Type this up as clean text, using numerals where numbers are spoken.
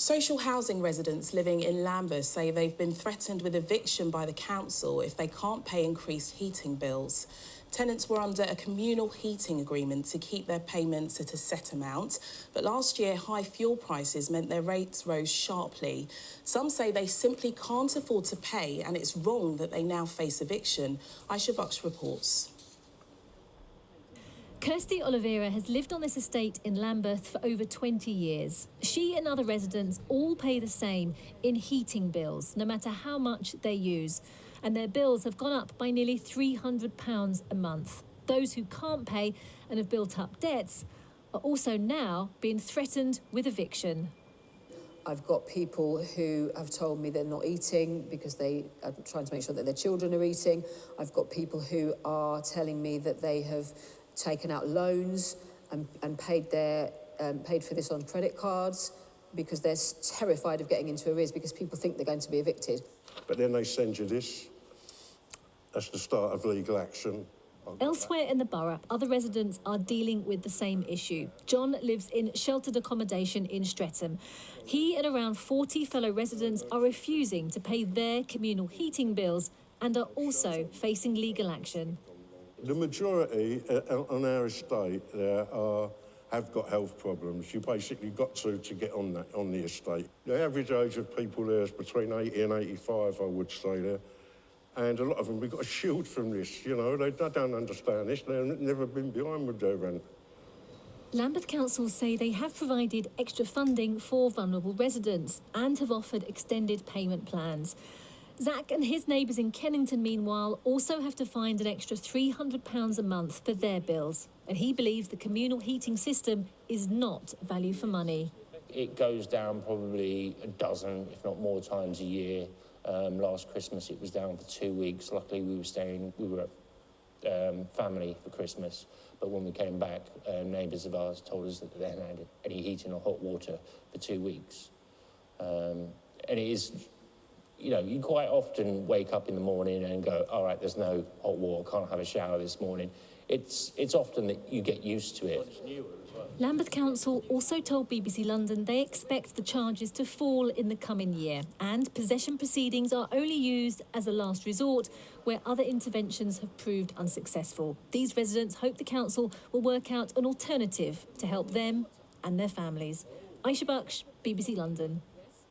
Social housing residents living in Lambeth say they've been threatened with eviction by the council if they can't pay increased heating bills. Tenants were under a communal heating agreement to keep their payments at a set amount, but last year high fuel prices meant their rates rose sharply. Some say they simply can't afford to pay and it's wrong that they now face eviction. Ayshea Buksh reports. Kirsty Oliveira has lived on this estate in Lambeth for over 20 years. She and other residents all pay the same in heating bills, no matter how much they use. And their bills have gone up by nearly £300 a month. Those who can't pay and have built up debts are also now being threatened with eviction. I've got people who have told me they're not eating because they are trying to make sure that their children are eating. I've got people who are telling me that they have taken out loans and paid for this on credit cards because they're terrified of getting into arrears because people think they're going to be evicted. But then they send you this. That's the start of legal action. Elsewhere in the borough, other residents are dealing with the same issue. John lives in sheltered accommodation in Streatham. He and around 40 fellow residents are refusing to pay their communal heating bills and are also facing legal action. The majority on our estate have got health problems. You basically got to get on the estate. The average age of people there is between 80 and 85, I would say there. And a lot of them, we've got a shield from this, you know, they don't understand this, they've never been behind with their rent. Lambeth Council say they have provided extra funding for vulnerable residents and have offered extended payment plans. Zach and his neighbours in Kennington, meanwhile, also have to find an extra £300 a month for their bills. And he believes the communal heating system is not value for money. It goes down probably a dozen, if not more times a year. Last Christmas it was down for 2 weeks. Luckily we were at family for Christmas, but when we came back, neighbours of ours told us that they hadn't had any heating or hot water for 2 weeks. And it is, you know, you quite often wake up in the morning and go, all right, there's no hot water, can't have a shower this morning. It's often that you get used to it. Lambeth Council also told BBC London they expect the charges to fall in the coming year, and possession proceedings are only used as a last resort where other interventions have proved unsuccessful. These residents hope the council will work out an alternative to help them and their families. Ayshea Buksh, BBC London.